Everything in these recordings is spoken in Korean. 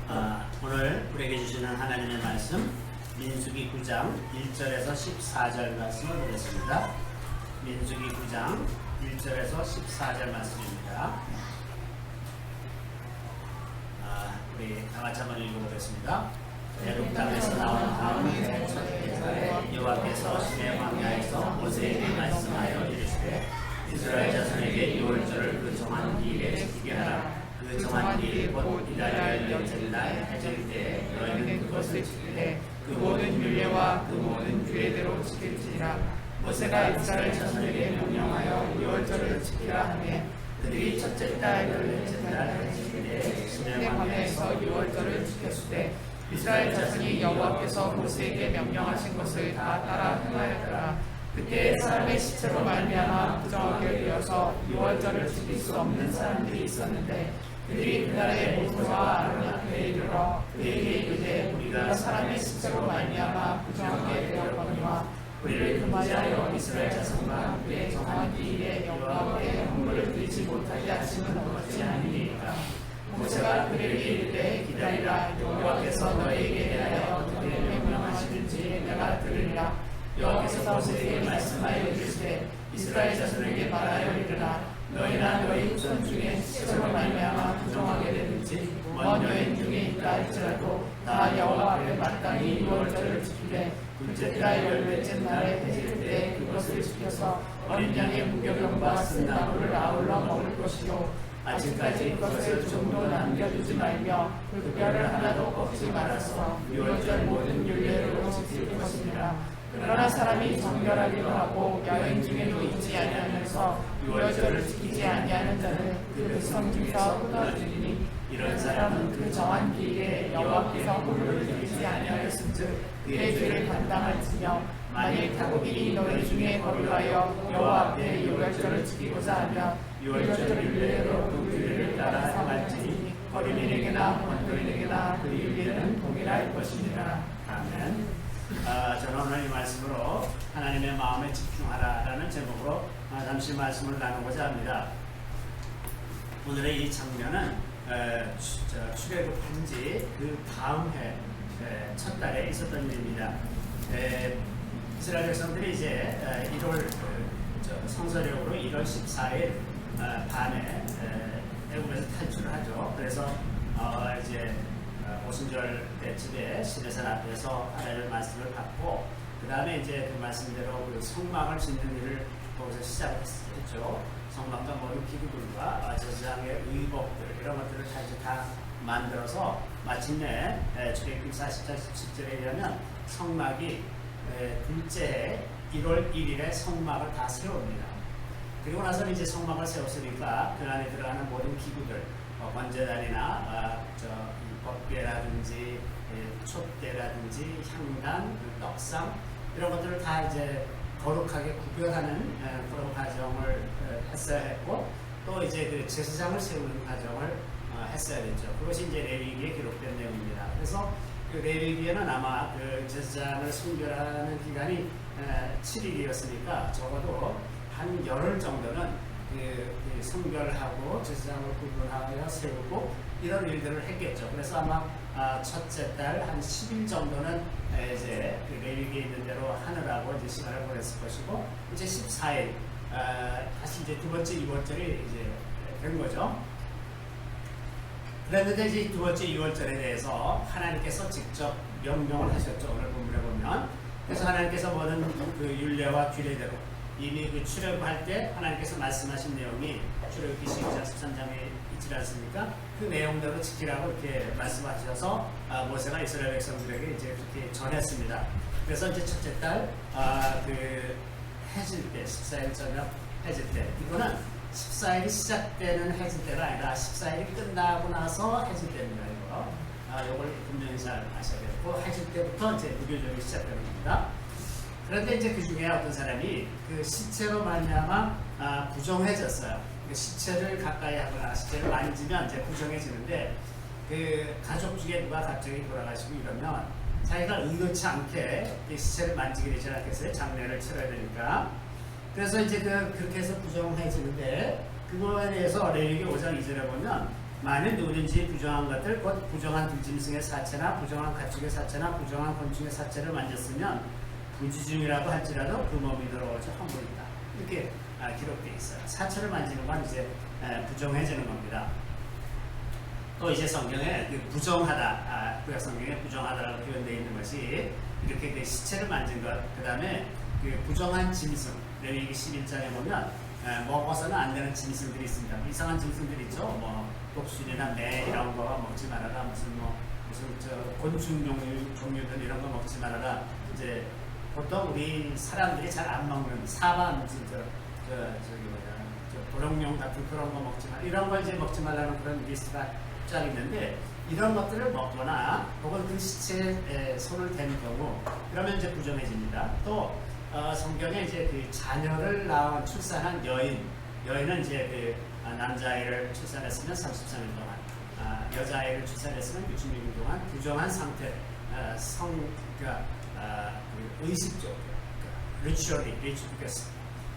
오늘 우리에게 주시는 하나님의 말씀 민수기 9장 1절에서 14절 말씀을 보겠습니다. 민수기 9장 1절에서 14절 말씀입니다. 우리 다 같이 한번 읽어보겠습니다. 애굽 땅에서 나온 다음 해의 첫 해에 여호와께서 시내 광야에서 모세에게 말씀하여 이르시되 이스라엘 자손에게 유월절을 그 정한 기일에 지키게 하라. 그 정한 기일 곧 이달의 열째 날 해질 때에 너희는 그것을 지키되 그 모든 율례와 그 모든 규례대로 지킬지니라. 모세가 이스라엘 자손에게 명령하여 유월절을 지키라 하매 그들이 첫째 달 열째 날 해질 때에 시내 광야에서 유월절을 지켰으되 이스라엘 자손이 여호와께서 모세에게 명령하신 것을 다 따라 행하였더라. 그때 사람의 시체로 말미암아 부정하게 되어서 유월절을 지킬 수 없는 사람들이 있었는데 그들이 그날에 모세와 아론 앞에 이르러 그에게 이르되 우리가 사람의 시체로 말미암아 부정하게 되었거니와 우리를 금지하여 이스라엘 자손과 함께 정한 기일에 여호와께 헌물을 드리지 못하게 하시는 어찌 아니니까. 모세가 그들에게 이르되 기다리라. 여호와께서 너희에게 대하여 어떻게 명령하시는지 내가 들으리라. 여호와께서 모세에게 말씀하여 이르시되 이스라엘 자손에게 말하여 이르라. 너희나 너희 후손 중에 시체로 말미암아 부정하게 되든지 먼 여인 중에 있다 할지라도 다 여호와 앞에 마땅히 유월절을 지키되 둘째 달 열넷째 날에 해질 때 그것을 지켜서 어린 양의 무교병과 쓴나물을 아울러 먹을 것이요 아직까지 그것을 좀도 남겨두지 말며 그 뼈를 하나도 꺾지 말아서 유월절 모든 율례로 지킬 것이니라. 그러나 사람이 정결하기도 하고 여인 중에도 있지 아니하면서 유월절을 지키지 아니하는 자는 그 백성 중에서 끊어지리니 이런 사람은 그 정한 기일에 여호와께서 헌물을 드리지 아니하였은즉 그의 죄를 감당할지며 만일 타국인이 너희 중에 거류하여 여호와 앞에 유월절을 지키고자 하면 유월절 율례대로 그 율례를 따라 행할지니 거류민에게나 원도인에게나 그 율례는 동일할 것이니라. 아멘. 저는 오늘 이 말씀으로 하나님의 마음에 집중하라라는 제목으로 잠시 말씀을 나누고자 합니다. 오늘의 이 장면은 출애굽한 지 그 다음 해 첫 달에 있었던 일입니다. 이스라엘 백성들이 이제 1월 성서력으로 1월 14일 밤에 애굽에서 탈출을 하죠. 그래서 이제 오순절 때쯤에 시내산 앞에서 하나님의 말씀을 받고 그 다음에 이제 그 말씀대로 그 성막을 짓는 일을 거기서 시작했죠. 성막과 모든 기구들과 제사장의 의복들 이런 것들을 다 만들어서 마침내 출애굽기 40장 17절에 의하면 성막이 둘째 1월 1일에 성막을 다 세웁니다. 그리고 나서 이제 성막을 세웠으니까 그 안에 들어가는 모든 기구들 번제단이나 법궤라든지 촛대라든지 향단, 떡상 이런 것들을 다 이제 거룩하게 구별하는 그런 과정을 했어야 했고 또 이제 그 제사장을 세우는 과정을 했어야 됐죠. 그것이 이제 레위기에 기록된 내용입니다. 그래서 그 레위기에는 아마 그 제사장을 순결하는 기간이 7일이었으니까 적어도 한 열흘 정도는 그 성별하고 제사장을 구분하여 세우고 이런 일들을 했겠죠. 그래서 아마 첫째 달 한 10일 정도는 이제 그 레위기에 있는 대로 하느라고 이제 시간을 보냈을 것이고 이제 14일 다시 이제 두 번째 2월절이 이제 된 거죠. 그런데 이제 두 번째 2월절에 대해서 하나님께서 직접 명령을 하셨죠. 오늘 본문에 보면. 그래서 하나님께서 모든 그 율례와 규례대로 이미 그 출애굽할 때 하나님께서 말씀하신 내용이 출애굽기 12장 13장에 있지 않습니까? 그 내용대로 지키라고 이렇게 말씀하셔서 모세가 이스라엘 백성들에게 이제 그렇게 전했습니다. 그래서 이제 첫째 달 그 해질 때 14일 저녁 해질 때 이거는 14일이 시작되는 해질 때가 아니라 14일이 끝나고 나서 해질 때입니다. 이걸 분명히 잘 아셔야겠고 해질 때부터 이제 무교절이 시작됩니다. 그런데 이제 그 중에 어떤 사람이 그 시체로 말미암아 부정해졌어요. 그 시체를 가까이 하거나 시체를 만지면 이제 부정해지는데 그 가족 중에 누가 갑자기 돌아가시고 이러면 자기가 의도치 않게 그 시체를 만지게 되지 않겠어요? 장례를 치러야 되니까. 그래서 이제 그렇게 해서 부정해지는데 그거에 대해서 레위기 5장 2절에 보면 만일 누구든지 부정한 것들, 곧 부정한 들짐승의 사체나 부정한 가축의 사체나 부정한 곤충의 사체를 만졌으면 부지중이라고 할지라도 그 몸이 더러워져 험불이다. 이렇게 기록되어 있어요. 사체를 만지는 건 이제 부정해지는 겁니다. 또 이제 성경에 그 부정하다, 구약 성경에 부정하다라고 표현되어 있는 것이 이렇게 그 시체를 만진 것, 그 다음에 그 부정한 짐승, 레위기 11장에 보면 먹어서는 안 되는 짐승들이 있습니다. 이상한 짐승들이 있죠. 뭐 독수리나 매 이런 거 먹지 말아라. 무슨 곤충 종류들 이런 거 먹지 말아라. 이제 보통 우리 사람들이 잘 안 먹는 사반 무슨 도롱뇽 같은 그런 거 먹지 말. 이런 걸 이제 먹지 말라는 그런 리스트가 쫙 있는데 이런 것들을 먹거나 혹은 그 시체에 손을 댄 경우 그러면 이제 부정해집니다. 또 성경에 이제 그 자녀를 낳은 출산한 여인은 이제 그 남자아이를 출산했으면 33일 동안, 여자아이를 출산했으면 66일 동안 부정한 상태, 그러니까 의식적, ritually,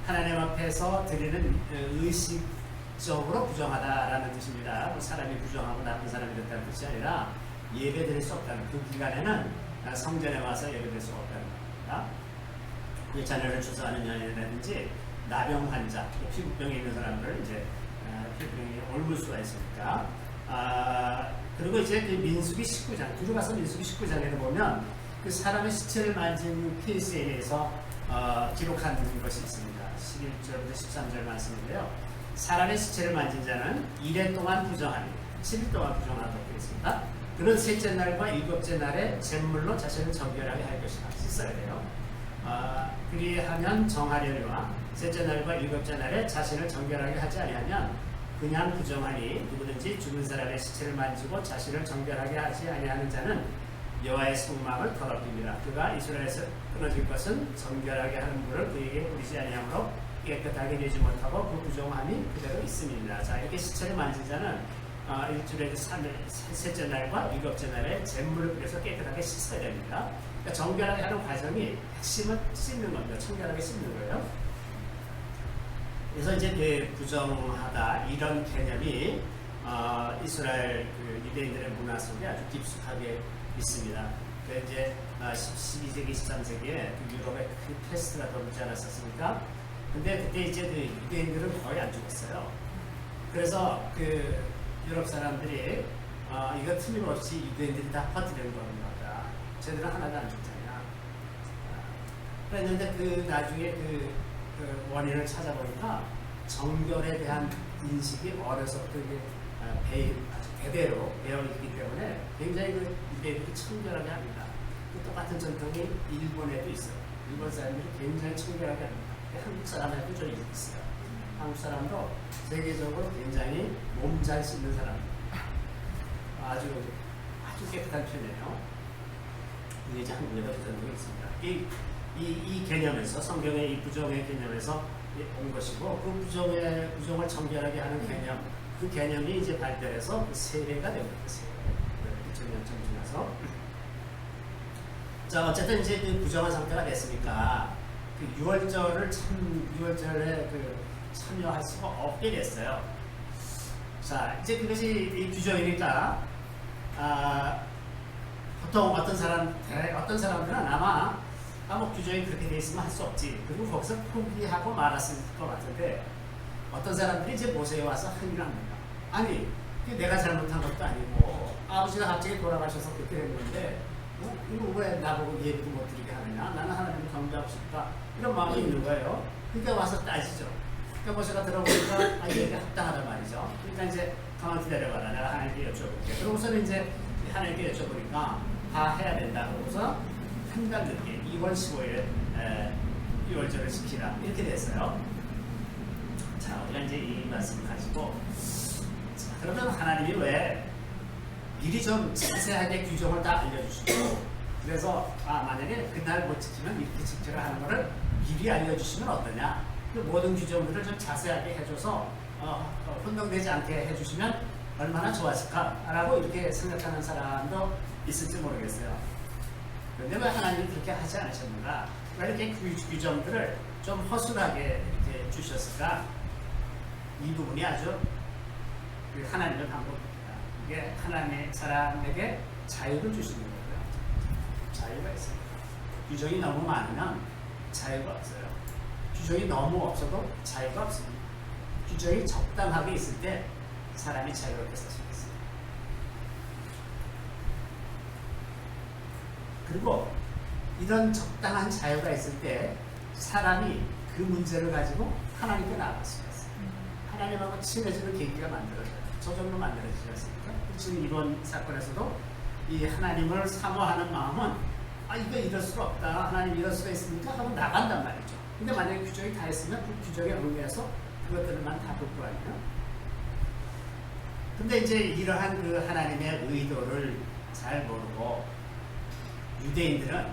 하나님 앞에서 드리는 의식적으로 부정하다라는 뜻입니다. 뭐 사람이 부정하고 나쁜 사람이 됐다는 뜻이 아니라 예배드릴 수 없다는, 그 기간에는 성전에 와서 예배드릴 수 없다는 겁니다. 그 자녀를 출산하는 여인이라든지 나병 환자, 피부병이 있는 사람들 이제 피부병이 옮을 수가 있으니까. 그리고 이제 그 민수기 19장, 뒤로 가서 민수기 19장에도 보면 그 사람의 시체를 만진 케이스에 대해서 기록한 것이 있습니다. 11절부터 13절 말씀인데요. 사람의 시체를 만진 자는 1회 동안 부정하니 7일 동안 부정하도록 되어 있습니다. 그는 셋째 날과 일곱째 날에 잿물로 자신을 정결하게 할 것이다. 씻어야 돼요. 그리하면 정하려니와 셋째 날과 일곱째 날에 자신을 정결하게 하지 아니하면 그냥 부정하니 누구든지 죽은 사람의 시체를 만지고 자신을 정결하게 하지 아니하는 자는 여호와의 속망을 더럽힙니다. 그가 이스라엘에서 끊어질 것은 정결하게 하는 불을 그에게 뿌리지 아니하므로 깨끗하게 되지 못하고 그 부정함이 그대로 있음입니다. 자, 이렇게 시체를 만진 자는 일주일에 셋째 날과 일곱째 날에 잿물을 뿌려서 깨끗하게 씻어야 됩니다. 그러니까 정결하게 하는 과정이 핵심은 씻는 겁니다. 청결하게 씻는 거예요. 그래서 이제 그 부정하다 이런 개념이 이스라엘 그 유대인들의 문화 속에 아주 깊숙하게 있습니다. 그 이제 12세기, 13세기에 그 유럽에 그 패스트가 돌지 않았었습니까? 근데 그때 이제 그 유대인들은 거의 안 죽었어요. 그래서 그 유럽 사람들이 이거 틀림없이 유대인들이 다 퍼뜨리는 겁니다. 쟤들은 하나도 안 죽잖아요. 그랬는데 그 나중에 그 원인을 찾아보니까 정결에 대한 인식이 어려서부터 이게 대대로 배워있기 때문에 굉장히 그 유대인들이 청결하게 합니다. 그 똑같은 전통이 일본에도 있어요. 일본 사람들이 굉장히 청결하게 합니다. 한국 사람한테도 좀 있어요. 한국 사람도 세계적으로 굉장히 몸 잘 씻는 사람입니다. 아주 깨끗한 편이에요. 이게 이제 한국에도 그 전통이 있습니다. 이 개념에서 성경의 이 부정의 개념에서 온 것이고 그 부정을 정결하게 하는 개념, 그 개념이 이제 발달해서 그 세례가 됩니다. 세례. 2000년 전 지나서. 자, 어쨌든 이제 그 부정한 상태가 됐으니까 그 유월절에 참여할 수가 없게 됐어요. 자, 이제 그것이 이 규정이니까 보통 어떤 사람들은 아마 뭐 규정이 그렇게 돼 있으면 할 수 없지. 그리고 거기서 포기하고 말았을 것 같은데 어떤 사람들이 이제 모세에 와서 항의를 합니다. 아니, 내가 잘못한 것도 아니고 아버지가 갑자기 돌아가셔서 그렇게 된 건데 이거 왜 나보고 예비도 못 드리게 하느냐? 나는 하나님을 경배하고 싶다. 이런 마음이 있는 거예요. 그러니까 와서 따지죠. 그러니까 모세가 들어보니까 이게 합당하단 말이죠. 그러니까 이제 가만히 기다려봐라. 내가 하나님께 여쭤볼게. 그러고서는 이제 하나님께 여쭤보니까 다 해야 된다. 그러고서 한 달 늦게 2월 15일에 6월절을 지키라. 이렇게 됐어요. 자, 우리가 이제 이 말씀을 가지고 자, 그러면 하나님이 왜 미리 좀 자세하게 규정을 다 알려주시고 그래서 만약에 그날 못 지키면 이렇게 지키라 하는 거를 미리 알려주시면 어떠냐. 그 모든 규정들을 좀 자세하게 해줘서 혼동되지 않게 해주시면 얼마나 좋았을까라고 이렇게 생각하는 사람도 있을지 모르겠어요. 그런데 왜 하나님이 그렇게 하지 않으셨는가? 왜 이렇게 규정들을 좀 허술하게 이렇게 주셨을까? 이 부분이 아주 하나님을 한번 이게 하나님의 사람에게 자유를 주시는 거고요. 자유가 있어요. 규정이 너무 많으면 자유가 없어요. 규정이 너무 없어도 자유가 없습니다. 규정이 적당하게 있을 때 사람이 자유롭게 살 수 있어요. 그리고 이런 적당한 자유가 있을 때 사람이 그 문제를 가지고 하나님께 나아갈 수가 있어요. 하나님하고 친해지는 계기가 만들어져요. 저절로 만들어지지 않습니까? 지금 이번 사건에서도 이 하나님을 사모하는 마음은 이거 이럴 수가 없다. 하나님 이럴 수가 있습니까? 하고 나간단 말이죠. 근데 만약에 규정이 다 있으면 그 규정에 응해서 그것들만 다 볼 거 아니에요? 근데 이제 이러한 그 하나님의 의도를 잘 모르고 유대인들은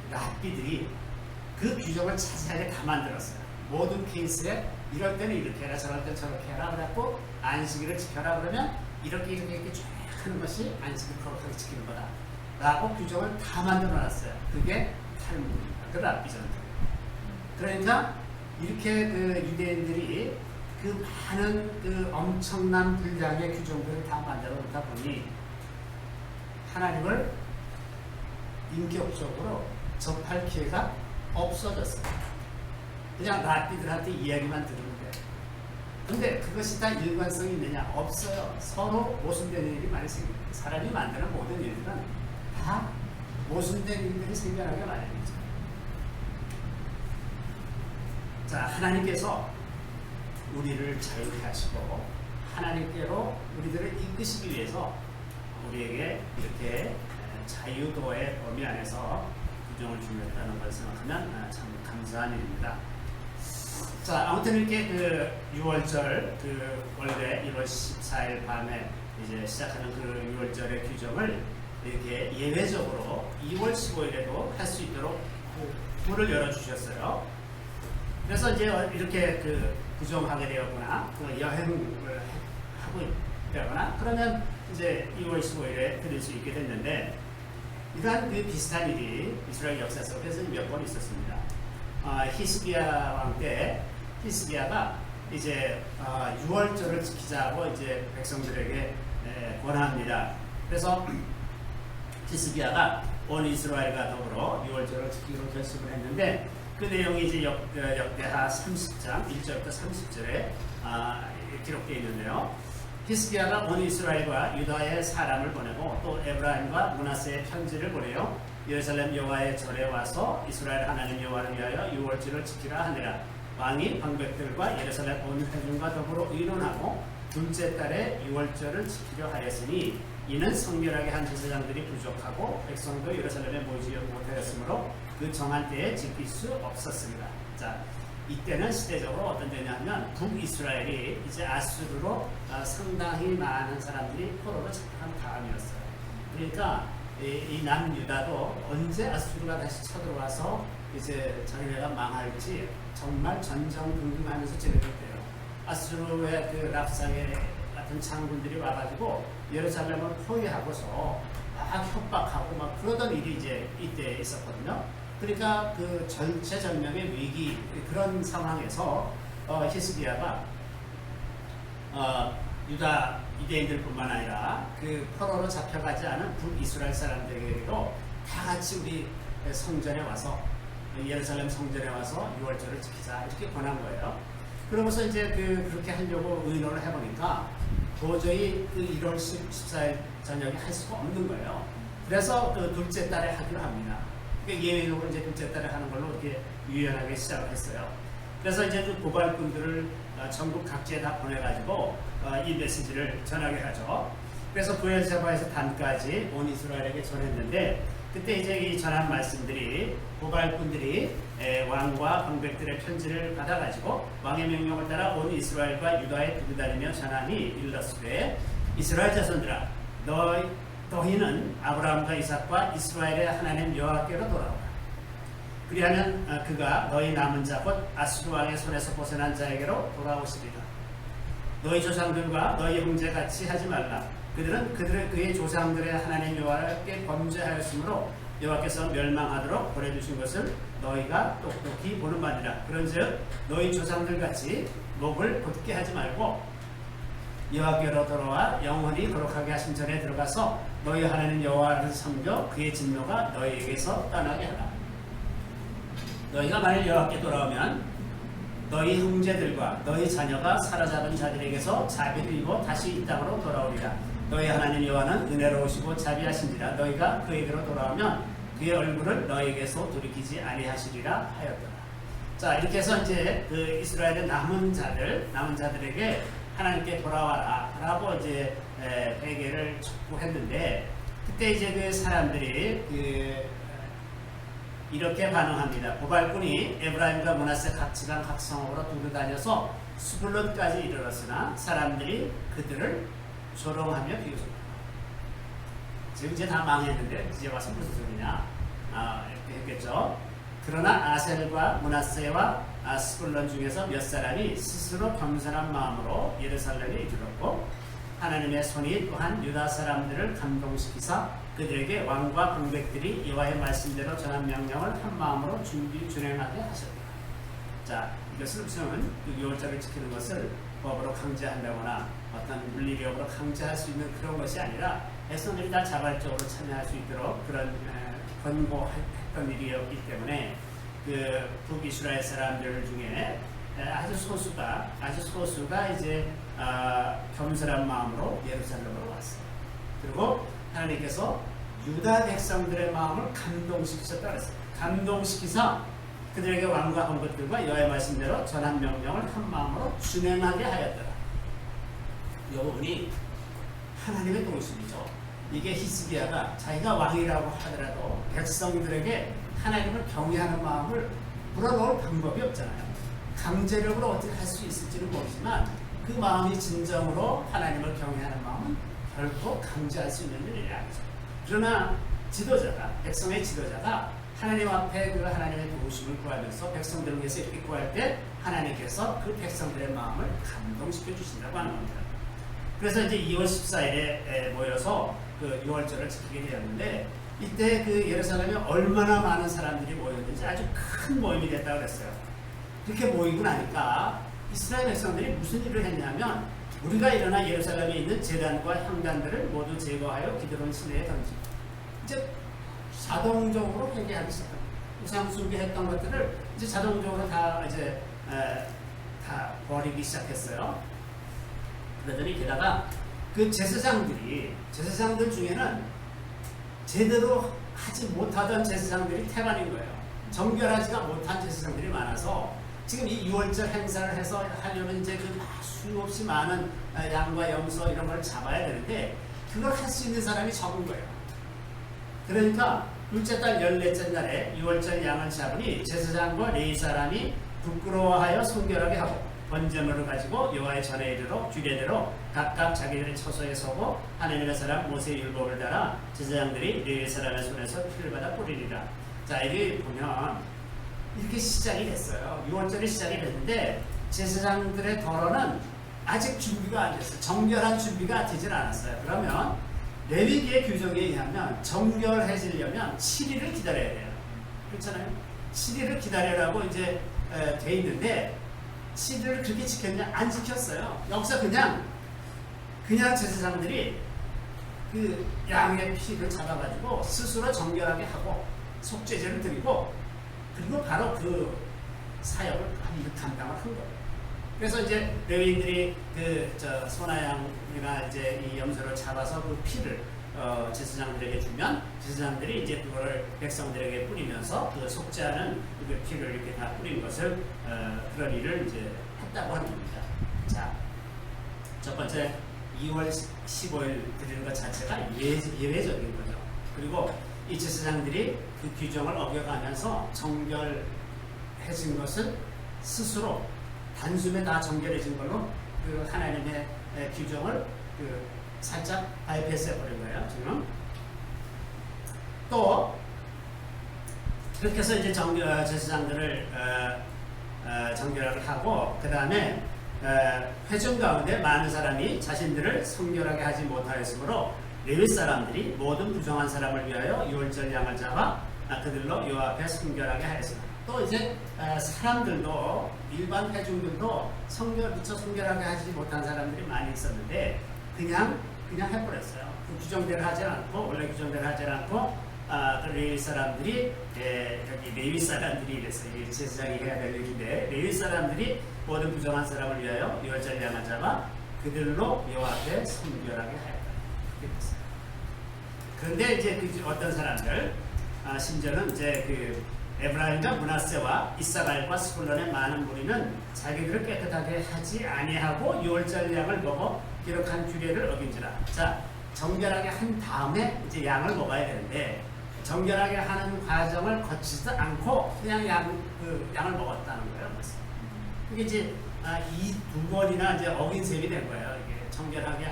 랍비들이 그 규정을 자세하게 다 만들었어요. 모든 케이스에 이럴 때는 이렇게 해라, 저럴 때는 저렇게 해라 그래갖고 안식일을 지켜라 그러면 이렇게 쭉 하는 것이 안식일 거룩하게 지키는 거다 라고 규정을 다 만들어놨어요. 그게 탈무드입니다. 그 랍비전들. 그러니까 이렇게 그 유대인들이 그 많은 그 엄청난 분량의 규정들을 다 만들어 놓다 보니 하나님을 인격적으로 접할 기회가 없어졌어요. 그냥 랍비들한테 이야기만 들으면 돼요. 근데 그것이 다 일관성이 있느냐? 없어요. 서로 모순되는 일이 많이 생깁니다. 사람이 만드는 모든 일들은 다 모순된 일들이 생겨나게 마련이죠. 자, 하나님께서 우리를 자유케 하시고 하나님께로 우리들을 이끄시기 위해서 우리에게 이렇게 자유도의 범위 안에서 규정을 주셨다는 것을 생각하면 참 감사한 일입니다. 자, 아무튼 이렇게 그 6월절 그 원래 1월 14일 밤에 이제 시작하는 그 6월절의 규정을 이렇게 예외적으로 2월 15일에도 할 수 있도록 문을 열어주셨어요. 그래서 이제 이렇게 그 구정하게 되었거나 그 여행을 하고 있거나 그러면 이제 2월 15일에 드릴 수 있게 됐는데 이러한 그 비슷한 일이 이스라엘 역사 속에서 몇 번 있었습니다. 히스기야 왕 때 히스기야가 이제 6월절을 지키자고 이제 백성들에게 권합니다. 그래서 히스기야가 온 이스라엘과 더불어 6월절을 지키기로 결심을 했는데 그 내용이 이제 역대하 30장 1절부터 30절에 기록되어 있는데요. 히스기야가 온 이스라엘과 유다의 사람을 보내고 또 에브라임과 므낫세의 편지를 보내요. 예루살렘 여호와의 절에 와서 이스라엘 하나님 여호와를 위하여 6월절을 지키라 하니라. 왕이 방백들과 예루살렘 온 회중과 더불어 의논하고 둘째 달에 6월절을 지키려 하였으니 이는 성결하게 한 제사장들이 부족하고 백성도 예루살렘에 모이지 못하였으므로 그 정한 때에 지킬 수 없었습니다. 자, 이때는 시대적으로 어떤 때냐면 북이스라엘이 이제 아수르로 상당히 많은 사람들이 포로로 잡혀간 다음이었어요. 그러니까 이 남유다도 언제 아수르가 다시 쳐들어와서 이제 자기네가 망할지 정말 전전긍긍하면서 지내셨대요. 아수르의 그 랍상의 같은 장군들이 와가지고 예루살렘을 포위하고서 막 협박하고 막 그러던 일이 이제 이때 있었거든요. 그러니까 그 절체절명의 위기 그런 상황에서 히스기야가 유다 유대인들뿐만 아니라 그 포로로 잡혀가지 않은 북이스라엘 사람들에게도 다 같이 우리 성전에 와서 예루살렘 성전에 와서 6월절을 지키자 이렇게 권한 거예요. 그러면서 이제 그렇게 하려고 의논을 해보니까 도저히 그 1월 14일 저녁에 할 수가 없는 거예요. 그래서 그 둘째 달에 하기로 합니다. 예외적으로 이제 둘째 달에 하는 걸로 이렇게 유연하게 시작을 했어요. 그래서 이제 그 고발꾼들을 전국 각지에 다 보내가지고 이 메시지를 전하게 하죠. 그래서 부엘세바에서 단까지 온 이스라엘에게 전했는데 그때 이제 이 전한 말씀들이 고발꾼들이 왕과 방백들의 편지를 받아가지고 왕의 명령을 따라 온 이스라엘과 유다에 두고 다니며 전하니 일렀으되 이스라엘 자손들아 너희는 아브라함과 이삭과 이스라엘의 하나님 여호와께로 돌아오라. 그리하면 그가 너희 남은 자 곧 아수르 왕의 손에서 벗어난 자에게로 돌아오시리라. 너희 조상들과 너희 형제 같이 하지 말라. 그들은 그의 조상들의 하나님 여호와께 범죄하였으므로 여호와께서 멸망하도록 보내주신 것을 너희가 똑똑히 보는 바니라. 그런즉 너희 조상들 같이 목을 곧게 하지 말고 여호와께로 돌아와 영원히 거룩하게 하신 전에 들어가서 너희 하나님 여호와를 섬겨 그의 진노가 너희에게서 떠나게 하라. 너희가 만일 여호와께 돌아오면 너희 형제들과 너희 자녀가 사로잡은 자들에게서 자비를 입어 다시 이 땅으로 돌아오리라. 너희 하나님 여호와는 은혜로우시고 자비하신지라. 너희가 그에게로 돌아오면 그의 얼굴을 너희에게서 돌이키지 아니하시리라 하였더라. 자, 이렇게 해서 이제 그 이스라엘의 남은 자들에게 하나님께 돌아와라 라고 이제 회개를 촉구했는데, 그때 이제 그 사람들이 이렇게 반응합니다. 고발꾼이 에브라임과 므낫세 각 지방 각 성읍으로 두루 다녀서 수블론까지 이르렀으나 사람들이 그들을 조롱하며 비웃었다. 지금 이제 다 망했는데 이제 와서 무슨 소리냐 이렇게 했겠죠. 그러나 아셀과 므낫세와 스불론 중에서 몇 사람이 스스로 겸손한 마음으로 예루살렘에 이르렀고, 하나님의 손이 또한 유다 사람들을 감동시키사 그들에게 왕과 방백들이 여호와의 말씀대로 전한 명령을 한 마음으로 준행하게 하셨다. 자, 이것은 무슨 유월절을 지키는 것을 법으로 강제한다거나 어떤 물리력으로 강제할 수 있는 그런 것이 아니라 백성들이 다 자발적으로 참여할 수 있도록 그런 권고했던 일이었기 때문에 그 북이스라엘 사람들 중에 아주 소수가 이제 겸손한 마음으로 예루살렘으로 왔어요. 그리고 하나님께서 유다 백성들의 마음을 감동시키셨다 그랬어요. 감동시키사 그들에게 왕과 헌것들과 여호와의 말씀대로 전한 명령을 한 마음으로 준행하게 하였더라. 이 부분이 하나님의 도우심이죠. 이게 히스기야가 자기가 왕이라고 하더라도 백성들에게 하나님을 경외하는 마음을 불어넣을 방법이 없잖아요. 강제력으로 어떻게 할 수 있을지는 모르지만 그 마음이 진정으로 하나님을 경외하는 마음은 결코 강제할 수 있는 일이 아니죠. 그러나 백성의 지도자가 하나님 앞에 그 하나님의 도우심을 구하면서 백성들을 위해서 이렇게 구할 때 하나님께서 그 백성들의 마음을 감동시켜 주신다고 하는 겁니다. 그래서 이제 2월 14일에 모여서 그 6월절을 지키게 되었는데, 이때 그 예루살렘에 얼마나 많은 사람들이 모였는지 아주 큰 모임이 됐다고 그랬어요. 그렇게 모이고 나니까 이스라엘 백성들이 무슨 일을 했냐면, 우리가 일어나 예루살렘에 있는 제단과 향단들을 모두 제거하여 기드론 시내에 던지고, 이제 자동적으로 회개하기 시작합니다. 우상 숭배했던 것들을 이제 자동적으로 다 버리기 시작했어요. 그러더니 게다가 그 제사장들 중에는 제대로 하지 못하던 제사장들이 태반인 거예요. 정결하지가 못한 제사장들이 많아서 지금 이 6월절 행사를 해서 하려면 이제 그 수없이 많은 양과 염소 이런 걸 잡아야 되는데 그걸 할 수 있는 사람이 적은 거예요. 그러니까 둘째 달 14째 날에 6월절 양을 잡으니 제사장과 레위 사람이 부끄러워하여 순결하게 하고 번제물을 가지고 여호와의 전에 이르러 규례대로 각각 자기들의 처소에 서고 하나님의 사람 모세의 율법을 따라 제사장들이 레위 사람의 손에서 피를 받아 뿌리리라. 자, 이게 보면 이렇게 시작이 됐어요. 6월절이 시작이 됐는데 제사장들의 덜어는 아직 준비가 안 됐어요. 정결한 준비가 되질 않았어요. 그러면 레위기의 규정에 의하면 정결해지려면 7일을 기다려야 돼요. 그렇잖아요. 7일을 기다려라고 이제 돼 있는데 7일을 그렇게 지켰냐? 안 지켰어요. 여기서 그냥 제사장들이 그 양의 피를 잡아가지고 스스로 정결하게 하고 속죄제를 드리고 그리고 바로 그 사역을 감당을 한 거예요. 그래서 이제 레위인들이 소나양이나 이제 이 염소를 잡아서 그 피를 제사장들에게 주면 제사장들이 이제 그거를 백성들에게 뿌리면서 그 속죄하는 그 피를 이렇게 다 뿌린 것을 그런 일을 이제 했다고 합니다. 자, 첫 번째 2월 15일 드리는 것 자체가 예외적인 거죠. 그리고 이 제사장들이 그 규정을 어겨가면서 정결해진 것은 스스로 단숨에 다 정결해진 걸로 그 하나님의 규정을 살짝 바이패스해 버린 거예요. 지금 또 그렇게 해서 이제 제사장들을 정결하게 하고 그 다음에 회중 가운데 많은 사람이 자신들을 성결하게 하지 못하였으므로 레위 사람들이 모든 부정한 사람을 위하여 유월절 양을 잡아 그들로 여호와 앞에 성결하게 하였으나 또 이제 사람들도 일반 회중들도 미처 성결하게 하지 못한 사람들이 많이 있었는데 그냥 해버렸어요. 그 규정대로 하지 않고 원래 규정대로 하지 않고 레위 사람들이 여기 레위 사람들이 이래서 제사장이 해야 될 일인데 레위 사람들이 모든 부정한 사람을 위하여 유월절 양을 잡아 그들로 여호와 앞에 성결하게 하였다. 그렇게 됐어요. 그런데 이제 그 어떤 사람들 심지어는 이제 그 에브라임과 므낫세와 이사갈과 스불론의 많은 무리는 자기들을 깨끗하게 하지 아니하고 유월절 양을 먹어 기록한 규례를 어긴지라. 자, 정결하게 한 다음에 이제 양을 먹어야 되는데 정결하게 하는 과정을 거치지도 않고 그냥 양을 먹었다는 거예요. 그게 이제 이 두 번이나 이제 어긴 셈이 된 거예요. 이게 정결하게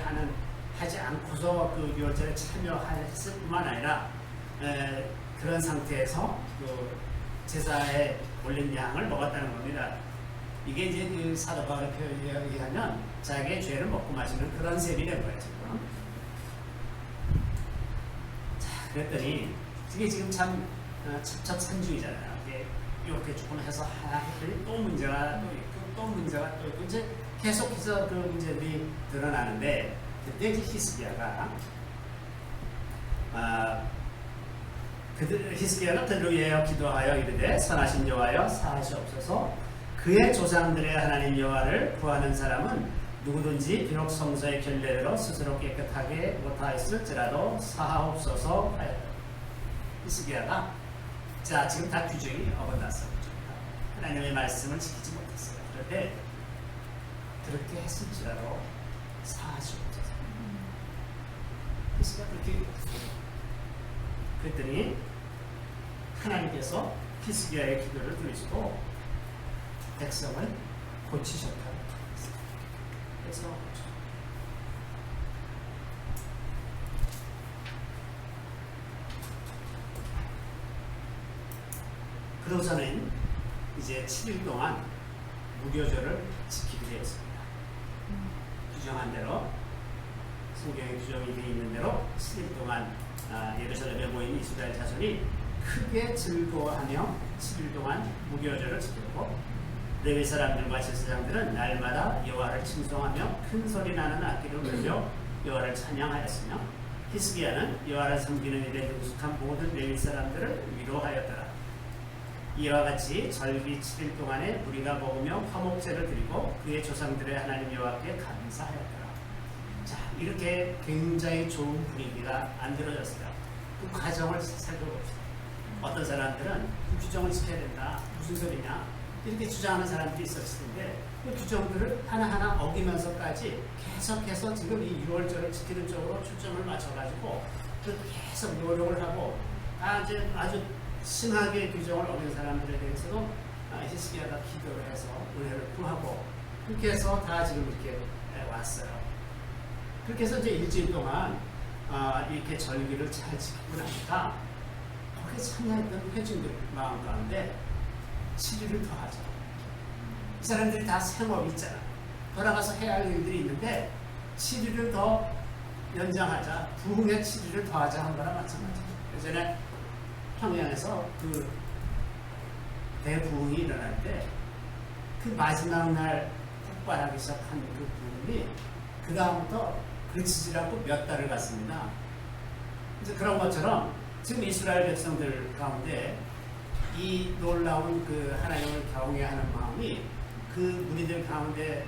하지 않고서 그 유월절에 참여했을 뿐만 아니라 그런 상태에서 그 제사에 올린 양을 먹었다는 겁니다. 이게 이제 그 사도 바울의 표현에 의하면 자기의 죄를 먹고 마시는 그런 셈이 된 거예요. 지금. 자, 그랬더니 이게 지금 참 첩첩산중이잖아요. 이게 이렇게 조금 해서 또 문제가 또 있고 또 문제가 또 있고 이제 계속해서 그 문제들이 드러나는데 그때 이제 히스기야가 히스기야가 그들을 위하여 기도하여 이르되 선하신 여호와여 사하시옵소서. 그의 조상들의 하나님 여호와를 구하는 사람은 누구든지 비록 성소의 결례대로 스스로 깨끗하게 못하였을지라도 사하옵소서 하였다. 히스기야가 자 지금 다 규정이 어긋났어. 하나님의 말씀을 지키지 못했어요. 그런데 그렇게 했을지라도 사하시옵소서. 히스기야가 그렇게 그랬더니 하나님께서 히스기야의 기도를 들으시고 백성을 고치셨다고 했어요. 그래서 그러고서는 이제 7일 동안 무교절을 지키게 되었습니다. 규정한 대로 성경에 규정이 되어 있는 대로 7일 동안 예루살렘에 모인 이스라엘 자손이 크게 즐거워하며 7일 동안 무교절을 지켰고 레위 사람들과 제사장들은 날마다 여호와를 칭송하며 큰 소리 나는 악기를 울려 여호와를 찬양하였으며 히스기야는 여호와를 섬기는 일에 능숙한 모든 레위 사람들을 위로하였더라. 이와 같이 절기 7일 동안에 우리가 먹으며 화목제를 드리고 그의 조상들의 하나님 여호와께 감사하였더라. 자, 이렇게 굉장히 좋은 분위기가 만들어졌어요. 그 과정을 살펴봅시다. 어떤 사람들은 그 규정을 지켜야 된다. 무슨 소리냐? 이렇게 주장하는 사람들이 있었을 텐데 그 규정들을 하나하나 어기면서까지 계속해서 지금 이 6월절을 지키는 쪽으로 초점을 맞춰가지고 계속 노력을 하고 이제 아주 심하게 규정을 어긴 사람들에 대해서도 히스기야가 기도를 해서 은혜를 구하고 그렇게 해서 다 지금 이렇게 왔어요. 그렇게 해서 이제 일주일 동안 이렇게 절기를 잘 지키고 나니까 거기에 참여했던 회중들 마음 가운데 7일을 더 하자. 이 사람들이 다 생업이 있잖아. 돌아가서 해야 할 일들이 있는데 7일을 더 연장하자. 부흥의 7일을 더 하자 한 거나 마찬가지죠. 예전에 평양에서 그 대부흥이 일어날 때 그 마지막 날 폭발하기 시작한 그 부흥이 그 다음부터 그치지 않고 몇 달을 갔습니다. 이제 그런 것처럼 지금 이스라엘 백성들 가운데 이 놀라운 그 하나님을 경외하는 마음이 그 무리들 가운데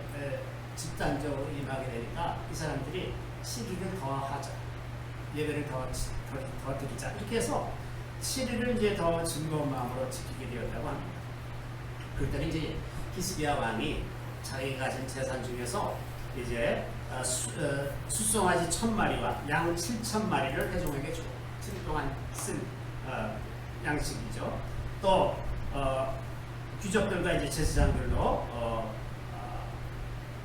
집단적으로 임하게 되니까 이 사람들이 시기를 더 하자. 예배를 더 드리자. 이렇게 해서 7일을 이제 더 즐거운 마음으로 지키게 되었다고 합니다. 그랬더니 이제 히스기야 왕이 자기가 가진 재산 중에서 이제 숫송아지 1000마리와 양 7000마리를 회중에게 주고 7일 동안 쓴 양식이죠. 또 귀족들과 이제 제사장들도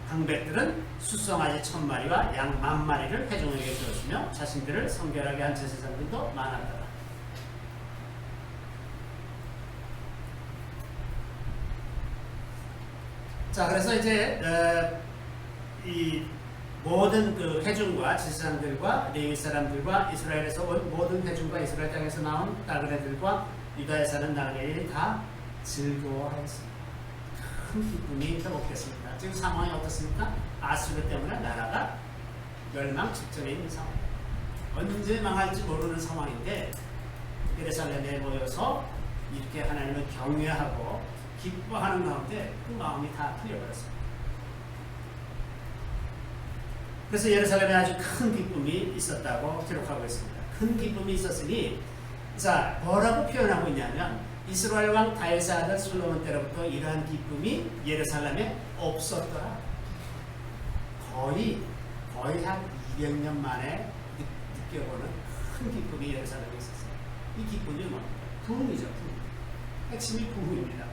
방백들은 숫송아지 1000마리와 양 10,000마리를 회중에게 주었으며 자신들을 성결하게 한 제사장들도 많았더라. 자, 그래서 이제 이 모든 그 회중과 제사장들과 레위 사람들과 이스라엘에서 온 모든 회중과 이스라엘 땅에서 나온 나그네들과 유다에 사는 나그네들이 다 즐거워하였습니다. 큰 기쁨이 회복됐습니다. 지금 상황이 어떻습니까? 아수르 때문에 나라가 멸망 직전에 있는 상황. 언제 망할지 모르는 상황인데 예루살렘에 모여서 이렇게 하나님을 경외하고 기뻐하는 가운데 그 마음이 다 풀려버렸습니다. 그래서 예루살렘에 아주 큰 기쁨이 있었다고 기록하고 있습니다. 큰 기쁨이 있었으니 자 뭐라고 표현하고 있냐면 이스라엘 왕 다윗의 아들 솔로몬 때로부터 이러한 기쁨이 예루살렘에 없었더라. 거의 한 200년 만에 느껴보는 큰 기쁨이 예루살렘에 있었어요. 이 기쁨이 뭡니까? 부흥이죠. 부흥. 핵심이 부흥입니다.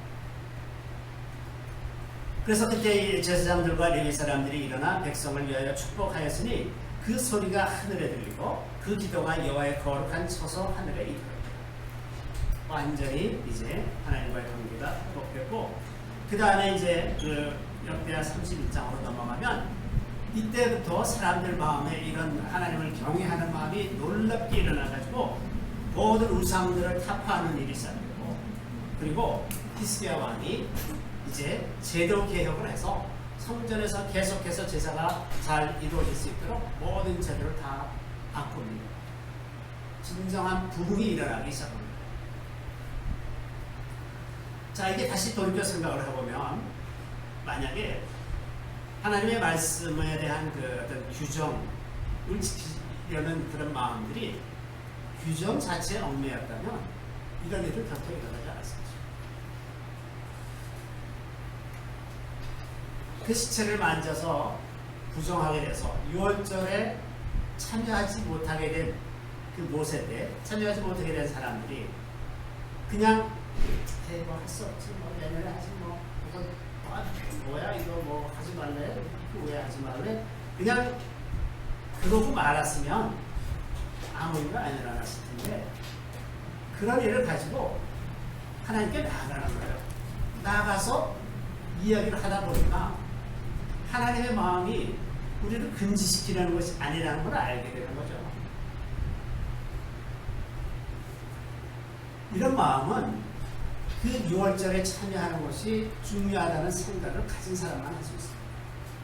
그래서 그때 제사장들과 레위 사람들이 일어나 백성을 위하여 축복하였으니 그 소리가 하늘에 들리고 그 기도가 여호와의 거룩한 처소 하늘에 이르렀다. 완전히 이제 하나님과의 관계가 회복됐고 그 다음에 이제 그 역대하 31장으로 넘어가면 이때부터 사람들 마음에 이런 하나님을 경외하는 마음이 놀랍게 일어나가지고 모든 우상들을 타파하는 일이 시작되고 그리고 히스기야 왕이 이제 제도 개혁을 해서 성전에서 계속해서 제사가 잘 이루어질 수 있도록 모든 제도를 다 바꿉니다. 진정한 부흥이 일어나기 시작합니다. 자, 이게 다시 돌이켜 생각을 해보면 만약에 하나님의 말씀에 대한 그 어떤 규정을 지키려는 그런 마음들이 규정 자체에 얽매였다면 이런 일은 결코 일어나지 않았습니다. 그 시체를 만져서 부정하게 돼서 6월절에 참여하지 못하게 된 그 모세 때 참여하지 못하게 된 사람들이 그냥 뭐 할 수 없지 뭐 내년에 하지 뭐 이거 뭐야 이거 뭐 하지 말래 왜 하지 말래 그냥 그러고 말았으면 아무 일도 안 일어났을 텐데 그런 일을 가지고 하나님께 나아가는 거예요. 나아가서 이야기를 하다 보니까 하나님의 마음이 우리를 금지시키려는 것이 아니라는 걸 알게 되는 거죠. 이런 마음은 그 6월절에 참여하는 것이 중요하다는 생각을 가진 사람만 할 수 있습니다.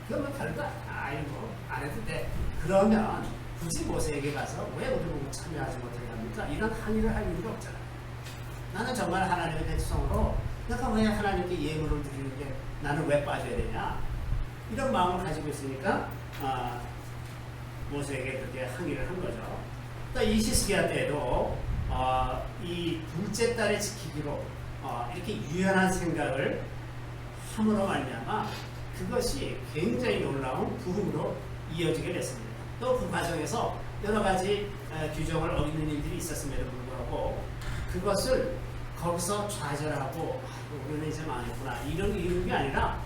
그러면 별거 아니고 안 해도 돼. 그러면 굳이 모세에게 가서 왜 우리 보고 참여하지 못하게 합니까? 이런 항의를 할 이유가 없잖아요. 나는 정말 하나님의 백성으로 내가 왜 하나님께 예물을 드리는데 나는 왜 빠져야 되냐? 이런 마음을 가지고 있으니까 모세에게 그렇게 항의를 한 거죠. 또 이 히스기야 때에도 이 둘째 딸의 지키기로 이렇게 유연한 생각을 함으로 말미암아 그것이 굉장히 놀라운 부흥으로 이어지게 됐습니다. 또 그 과정에서 여러 가지 규정을 어기는 일들이 있었음에도 불구하고 그것을 거기서 좌절하고 우리는 이제 망했구나 이런 게 아니라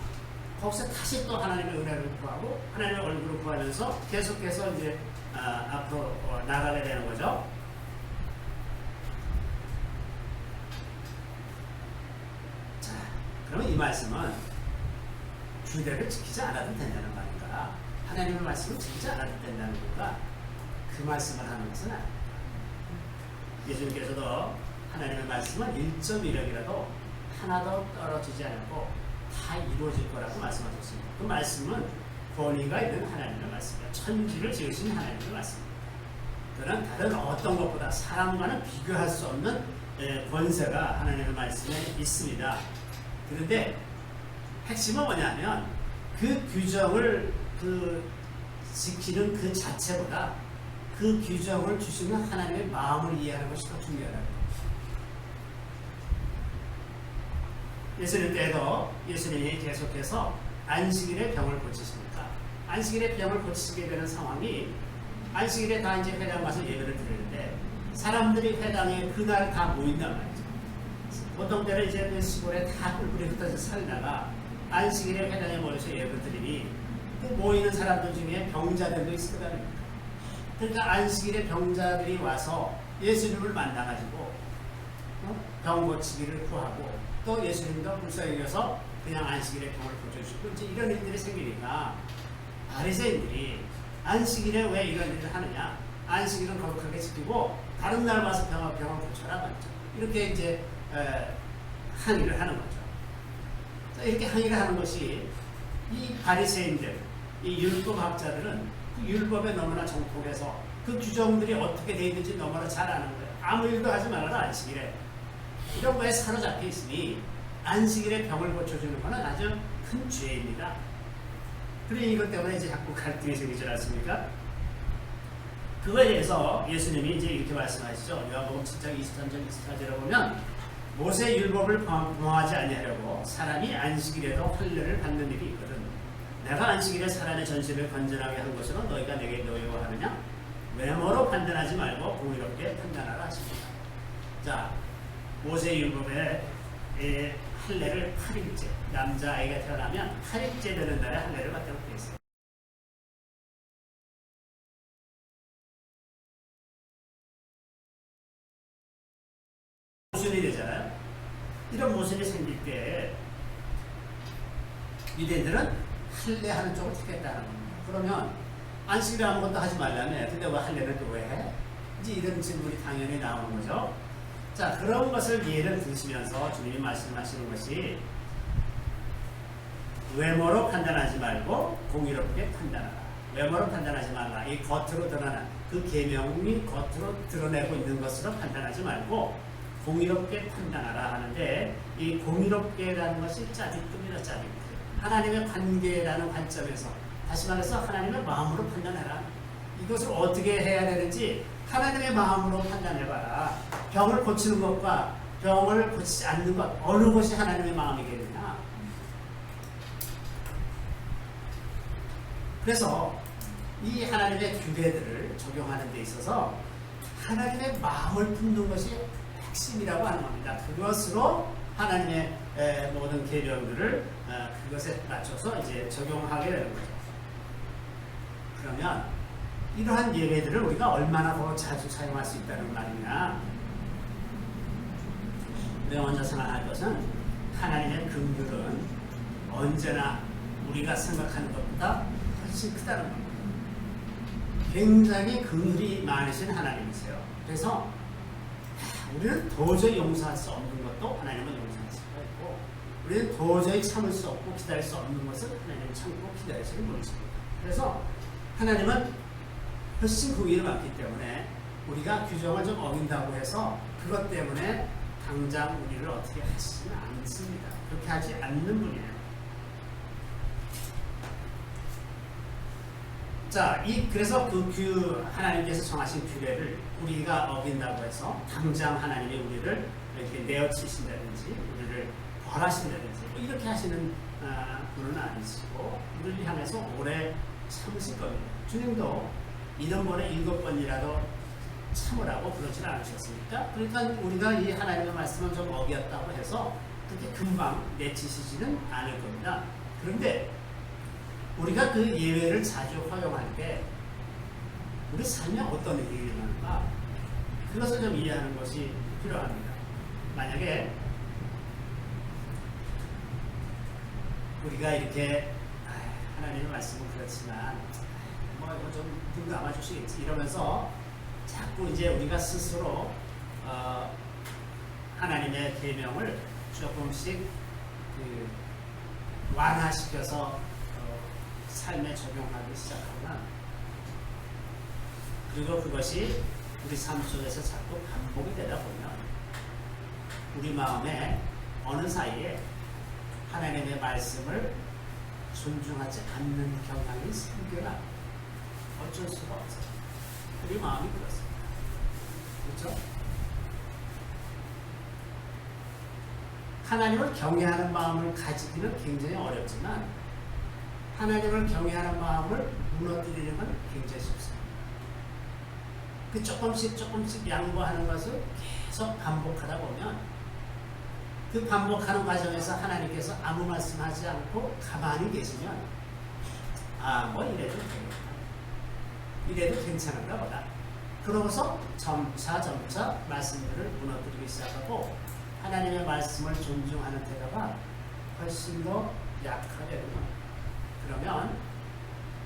거기서 다시 또 하나님의 은혜를 구하고 하나님의 얼굴을 구하면서 계속해서 이제 앞으로 나가게 되는 거죠. 자, 그러면 이 말씀은 규례를 지키지 않아도 된다는 말인가? 하나님의 말씀을 지키지 않아도 된다는 건가? 그 말씀을 하는 것은 아닙니다. 예수님께서도 하나님의 말씀은 1.1억이라도 하나도 떨어지지 않고 다 이루어질 거라고 말씀하셨습니다. 그 말씀은 권위가 있는 하나님의 말씀입니다. 천지를 지으신 하나님의 말씀입니다. 그는 다른 어떤 것보다 사람과는 비교할 수 없는 권세가 하나님의 말씀에 있습니다. 그런데 핵심은 뭐냐면 그 규정을 지키는 그 자체보다 그 규정을 주시는 하나님의 마음을 이해하는 것이 더 중요하다는 겁니다. 예수님 때에도 예수님이 계속해서 안식일에 병을 고치십니까? 안식일에 병을 고치시게 되는 상황이 안식일에 다 이제 회당 가서 예배를 드리는데 사람들이 회당에 그날 다 모인단 말이죠. 보통 때는 이제 시골에 다 뿔뿔이 흩어져 살다가 안식일에 회당에 모여서 예배를 드리니 그 모이는 사람들 중에 병자들도 있을 거 아닙니까? 그러니까 안식일에 병자들이 와서 예수님을 만나가지고 병 고치기를 구하고 또 예수님도 불쌍히 여겨서 그냥 안식일에 병을 고쳐주시고 이제 이런 일들이 생기니까 바리새인들이 안식일에 왜 이런 일을 하느냐? 안식일은 거룩하게 지키고 다른 날 와서 병을 고쳐라 말이죠. 이렇게 이제 항의를 하는 거죠. 자, 이렇게 항의를 하는 것이 이 바리새인들, 이 율법학자들은 그 율법에 너무나 정복해서 그 규정들이 어떻게 되어 있는지 너무나 잘 아는 거예요. 아무 일도 하지 말아라 안식일에. 이런 거에 사로잡혀 있으니 안식일에 병을 고쳐주는 것은 아주 큰 죄입니다. 그러니 이것 때문에 이제 자꾸 갈등이 생기지 않습니까? 그거에 대해서 예수님이 이제 이렇게 말씀하시죠. 요한복음 7장 23절 24절에 보면 모세 율법을 범하지 아니하려고 사람이 안식일에도 할례를 받는 일이 있거든. 내가 안식일에 사람의 전신을 건전하게 한 것으로 너희가 내게 노여워하느냐? 외모로 판단하지 말고 공의롭게 판단하라 하십니다. 자, 모세 율법에 할례를 8일째, 남자아이가 태어나면 8일째 되는 날에 할례를 받도록 되어 있어요. 모순이 되잖아요. 이런 모순이 생길 때 유대인들은 할례하는 쪽을 택했다는 겁니다. 그러면 안식일에 아무것도 하지 말라며 근데 왜 할례를 또 왜 해? 이제 이런 질문이 당연히 나오는 거죠. 자, 그런 것을 예를 드시면서 주님이 말씀하시는 것이 외모로 판단하지 말고 공의롭게 판단하라. 외모로 판단하지 말라. 이 겉으로 드러나는 그 계명이 겉으로 드러내고 있는 것으로 판단하지 말고 공의롭게 판단하라 하는데 이 공의롭게라는 것이 짜깁급이다. 짜깁급. 하나님의 관계라는 관점에서 다시 말해서 하나님의 마음으로 판단해라. 이것을 어떻게 해야 되는지 하나님의 마음으로 판단해봐라. 병을 고치는 것과 병을 고치지 않는 것 어느 것이 하나님의 마음이겠느냐. 그래서 이 하나님의 규례들을 적용하는 데 있어서 하나님의 마음을 품는 것이 핵심이라고 하는 겁니다. 그것으로 하나님의 모든 계명들을 그것에 맞춰서 이제 적용하게 되는 거죠. 그러면 이러한 예배들을 우리가 얼마나 더 자주 사용할 수 있다는 말이냐. 우리가 먼저 생각할 것은 하나님의 긍휼은 언제나 우리가 생각하는 것보다 훨씬 크다는 겁니다. 굉장히 긍휼이 많으신 하나님이세요. 그래서 우리는 도저히 용서할 수 없는 것도 하나님은 용서할 수가 있고 우리는 도저히 참을 수 없고 기다릴 수 없는 것을 하나님은 참고 기다리시는 분이십니다. 그래서 하나님은 훨씬 긍휼이 많기 때문에 우리가 규정을 좀 어긴다고 해서 그것 때문에 당장 우리를 어떻게 하시지는 않습니다. 그렇게 하지 않는 분이에요. 자, 그래서 하나님께서 정하신 규례를 우리가 어긴다고 해서 당장 하나님이 우리를 이렇게 내어치신다든지 우리를 벌하신다든지 뭐 이렇게 하시는 분은 아니시고 우리를 향해서 오래 참으실 겁니다. 주님도 7번에 7번이라도 참으라고 그러지 않으셨습니까? 그러니까 우리가 이 하나님의 말씀을 좀 어겼다고 해서 그렇게 금방 내치시지는 않을 겁니다. 그런데 우리가 그 예외를 자주 허용할 때 우리 삶에 어떤 일이 일어나는가 그것을 좀 이해하는 것이 필요합니다. 만약에 우리가 이렇게 하나님의 말씀은 그렇지만 뭐 이거 좀 눈 감아주시겠지 이러면서 자꾸 이제 우리가 스스로 하나님의 계명을 조금씩 완화시켜서 삶에 적용하기 시작하면 그리고 그것이 우리 삶 속에서 자꾸 반복이 되다 보면 우리 마음에 어느 사이에 하나님의 말씀을 존중하지 않는 경향이 생겨나 어쩔 수가 없어요. 우리 마음이 그렇습니다. 그렇죠? 하나님을 경외하는 마음을 가지기는 굉장히 어렵지만 하나님을 경외하는 마음을 무너뜨리는 건 굉장히 쉽습니다. 그 조금씩 양보하는 것을 계속 반복하다 보면 그 반복하는 과정에서 하나님께서 아무 말씀하지 않고 가만히 계시면 뭐 이래도 되겠다. 이래도 괜찮은가 보다. 그러고서 점차 말씀들을 무너뜨리기 시작하고 하나님의 말씀을 존중하는 태도가 훨씬 더 약화되는 겁니다. 그러면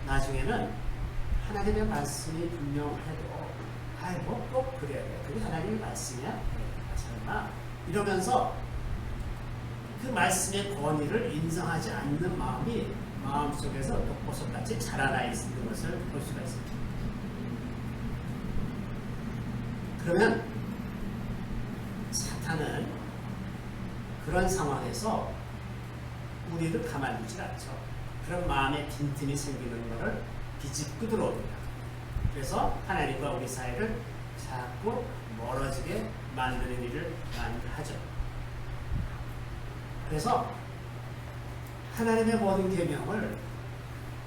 나중에는 하나님의 말씀이 분명해도 꼭 그래야 돼. 그게 하나님의 말씀이야? 설마? 이러면서 그 말씀의 권위를 인정하지 않는 마음이 마음속에서 독보석같이 자라나 있는 것을 볼 수가 있습니다. 그러면 사탄은 그런 상황에서 우리를 가만두지 않죠. 그런 마음에 빈틈이 생기는 것을 비집고 들어옵니다. 그래서 하나님과 우리 사이를 자꾸 멀어지게 만드는 일을 많이 하죠. 그래서 하나님의 모든 계명을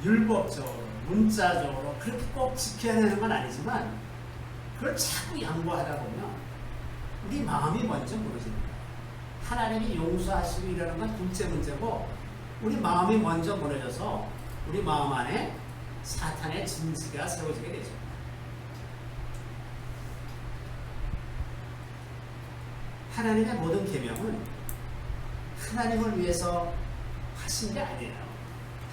율법적으로, 문자적으로 그렇게 꼭 지켜야 되는 건 아니지만 그걸 자꾸 양보하다 보면 우리 마음이 먼저 무너집니다. 하나님이 용서하시고 이러는 건 둘째 문제고 우리 마음이 먼저 무너져서 우리 마음 안에 사탄의 진지가 세워지게 되죠. 하나님의 모든 계명은 하나님을 위해서 하신 게 아니에요.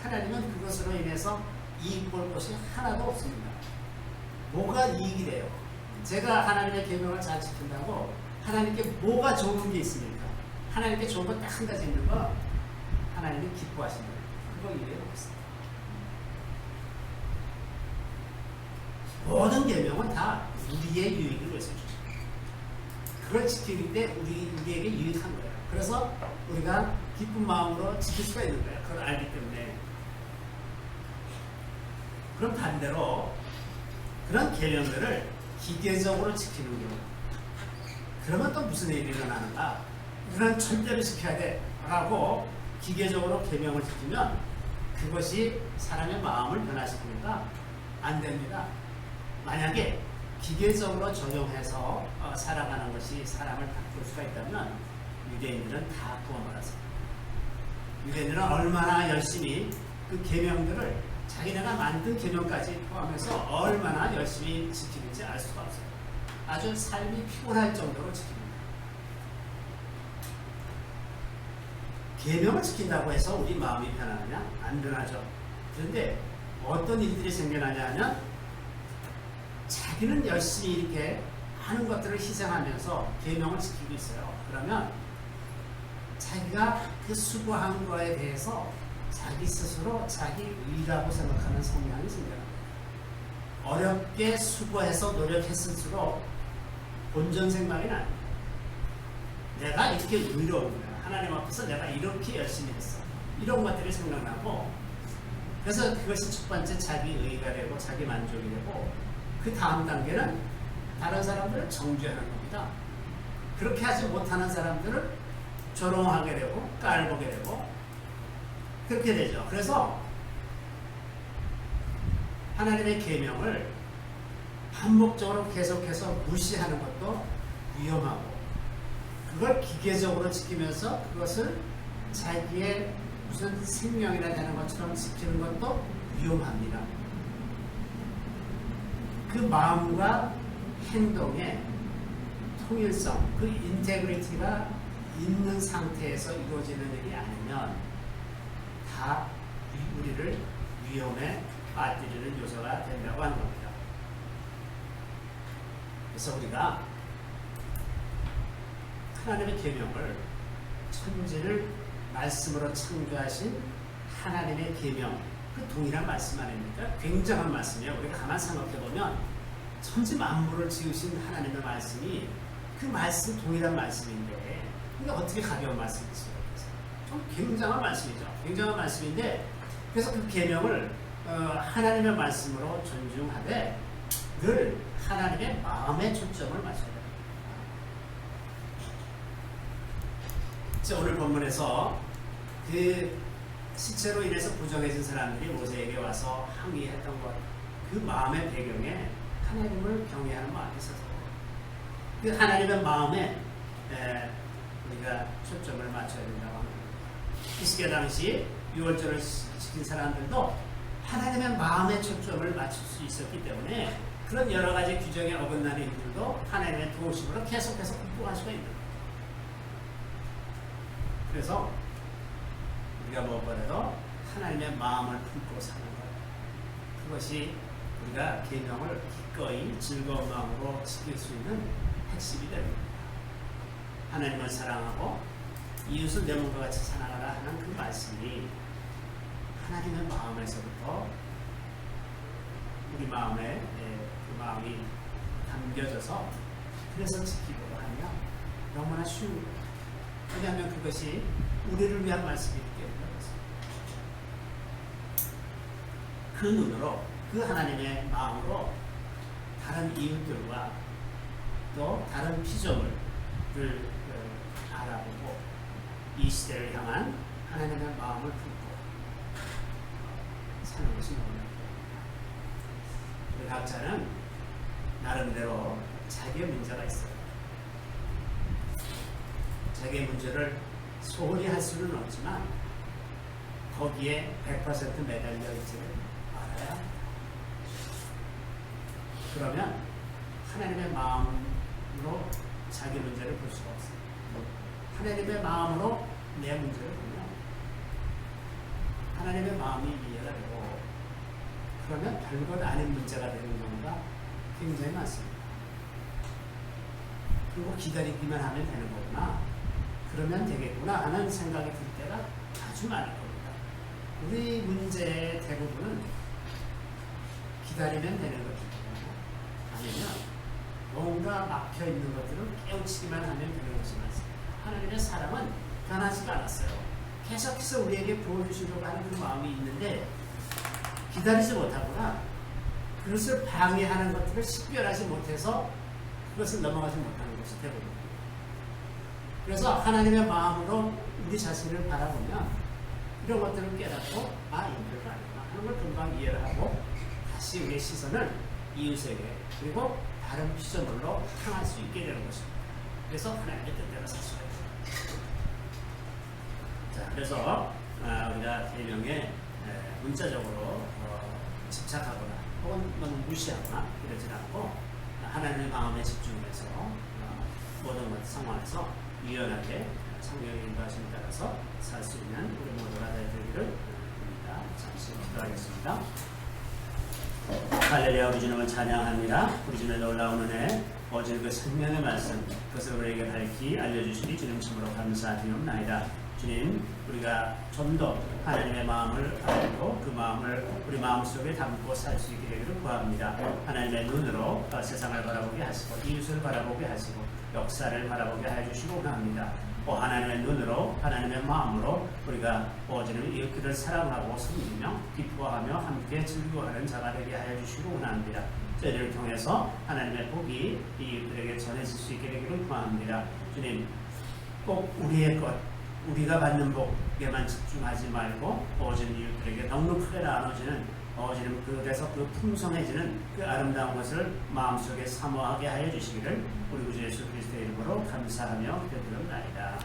하나님은 그것으로 인해서 이익 볼 것이 하나도 없습니다. 뭐가 이익이 돼요? 제가 하나님의 계명을 잘 지킨다고 하나님께 뭐가 좋은 게 있습니까? 하나님께 좋은 거 딱 한 가지 있는 거 하나님이 기뻐하신다. 그거 이해가 없습니다. 모든 계명은 다 우리의 유익을 위해서 주죠. 그걸 지키기 때 우리에게 유익한 거예요. 그래서 우리가 기쁜 마음으로 지킬 수가 있는 거예요. 그걸 알기 때문에. 그럼 반대로 그런 계명들을 기계적으로 지키는 경우, 그러면 또 무슨 일이 일어나는가? 이런 절대로 지켜야 돼 라고 기계적으로 계명을 지키면 그것이 사람의 마음을 변화시키니까 안 됩니다. 만약에 기계적으로 적용해서 살아가는 것이 사람을 바꿀 수가 있다면 유대인들은 다 구원받았습니다. 유대인들은 얼마나 열심히 그 계명들을 자기네가 만든 계명까지 포함해서 얼마나 열심히 지키는지 알 수가 없어요. 아주 삶이 피곤할 정도로 지킵니다. 계명을 지킨다고 해서 우리 마음이 변하느냐? 안 변하죠. 그런데 어떤 일들이 생겨나냐 하면 자기는 열심히 이렇게 하는 것들을 희생하면서 계명을 지키고 있어요. 그러면 자기가 그 수고한 거에 대해서 자기 스스로 자기 의라고 생각하는 성향이 생겨요. 어렵게 수고해서 노력했을수록 본전 생각이 나요. 내가 이렇게 의로운 거야. 하나님 앞에서 내가 이렇게 열심히 했어. 이런 것들이 생각나고, 그래서 그것이 첫 번째 자기 의가 되고 자기 만족이 되고, 그 다음 단계는 다른 사람들을 정죄하는 겁니다. 그렇게 하지 못하는 사람들을 조롱하게 되고 깔보게 되고 그렇게 되죠. 그래서 하나님의 계명을 반복적으로 계속해서 무시하는 것도 위험하고, 그걸 기계적으로 지키면서 그것을 자기의 무슨 생명이나 되는 것처럼 지키는 것도 위험합니다. 그 마음과 행동의 통일성, 그 인테그리티가 있는 상태에서 이루어지는 일이 아니면 다 우리를 위험에 빠뜨리는 요소가 된다고 하는 겁니다. 그래서 우리가 하나님의 계명을, 천지를 말씀으로 창조하신 하나님의 계명, 그 동일한 말씀 아닙니까? 굉장한 말씀이에요. 우리가 가만 생각해 보면 천지 만물을 지으신 하나님의 말씀이 그 말씀 동일한 말씀인데, 이게 어떻게 가벼운 말씀이겠어요? 좀 굉장한 말씀이죠. 굉장한 말씀인데, 그래서 그 계명을 하나님의 말씀으로 존중하되 늘 하나님의 마음에 초점을 맞춰야 됩니다. 오늘 본문에서 그 시체로 인해서 부정해진 사람들이 모세에게 와서 항의했던 것, 그 마음의 배경에 하나님을 경외하는 마음이 있어서 그 하나님의 마음에 우리가 초점을 맞춰야 된다고 합니다. 히스기야 당시 유월절을 지킨 사람들도 하나님의 마음에 초점을 맞출 수 있었기 때문에 그런 여러 가지 규정에 어긋나는 일들도 하나님의 도우심으로 계속해서 극복할 수가 있는 거예요. 그래서 우리가 무엇보다도 하나님의 마음을 품고 사는 것, 그것이 우리가 계명을 기꺼이 즐거운 마음으로 지킬 수 있는 핵심이 됩니다. 하나님을 사랑하고 이웃을 내 몸과 같이 사랑하라 하는 그 말씀이 하나님의 마음에서부터 우리 마음에 그 마음이 담겨져서 그래서 지키려고 하면 너무나 쉬운 거예요. 왜냐하면 그것이 우리를 위한 말씀이기 때문에 그 눈으로 그 하나님의 마음으로 다른 이웃들과 또 다른 피조물을 바라보고 이 시대를 향한 하나님의 마음을 품고 사는 것이 너무나 우리 각자는 나름대로 자기의 문제가 있어요. 자기의 문제를 소홀히 할 수는 없지만 거기에 100% 매달려 있지를 말아야 합니다. 그러면 하나님의 마음으로 자기 문제를 볼 수가 없어요. 하나님의 마음으로 내 문제를 보면 하나님의 마음이 이해가 되고 그러면 별것 아닌 문제가 되는 경우가 굉장히 많습니다. 그리고 기다리기만 하면 되는 거구나, 그러면 되겠구나 하는 생각이 들 때가 아주 많을 겁니다. 우리 문제의 대부분은 기다리면 되는 것이고 아니면 뭔가 막혀있는 것들을 깨우치기만 하면 되는 것이 많습니다. 하나님의 사랑은 변하지가 않았어요. 계속해서 우리에게 보여주시려고 하는 그 마음이 있는데 기다리지 못하거나 그것을 방해하는 것들을 식별하지 못해서 그것을 넘어가지 못하는 것이 대부분입니다. 그래서 하나님의 마음으로 우리 자신을 바라보면 이런 것들을 깨닫고 이별가 아니구나 하는 걸 금방 이해를 하고 다시 우리의 시선을 이웃에게 그리고 다른 피조물로 향할 수 있게 되는 것입니다. 그래서 하나님의 뜻대로 살 수가 있습니다. 자, 그래서 우리가 계명에 문자적으로 집착하거나 혹은 너무 무시하거나 이러지 않고 하나님의 마음에 집중해서 모든 상황에서 유연하게 성령의 인도하심에 따라서 살 수 있는 우리 모두가 되기를 바랍니다. 잠시 기도하겠습니다. 할렐루야. 우리 주님을 찬양합니다. 우리 주님의 놀라운 은혜, 어제 그 생명의 말씀, 그것을 우리에게 밝히 알려주시니 주님 참으로 감사드리옵나이다. 주님, 우리가 좀 더 하나님의 마음을 알고 그 마음을 우리 마음속에 담고 살 수 있게 되기를 구합니다. 하나님의 눈으로 세상을 바라보게 하시고 이웃을 바라보게 하시고 역사를 바라보게 해주시고 합니다. 하나님의 눈으로 하나님의 마음으로 우리가 주님 이웃들을 사랑하고 섬기며 기뻐하며 함께 즐거워하는 자가 되게 하여 주시고 원합니다. 저희를 통해서 하나님의 복이 이웃들에게 전해질 수 있게 되기를 구합니다. 주님, 꼭 우리의 것, 우리가 받는 복에만 집중하지 말고 주님 이웃들에게 넉넉하게 나눠지는 주님 그래서 그 풍성해지는 그 아름다운 것을 마음속에 사모하게 하여 주시기를 우리 구주 예수 그리스도의 이름으로 감사하며 기도드립니다.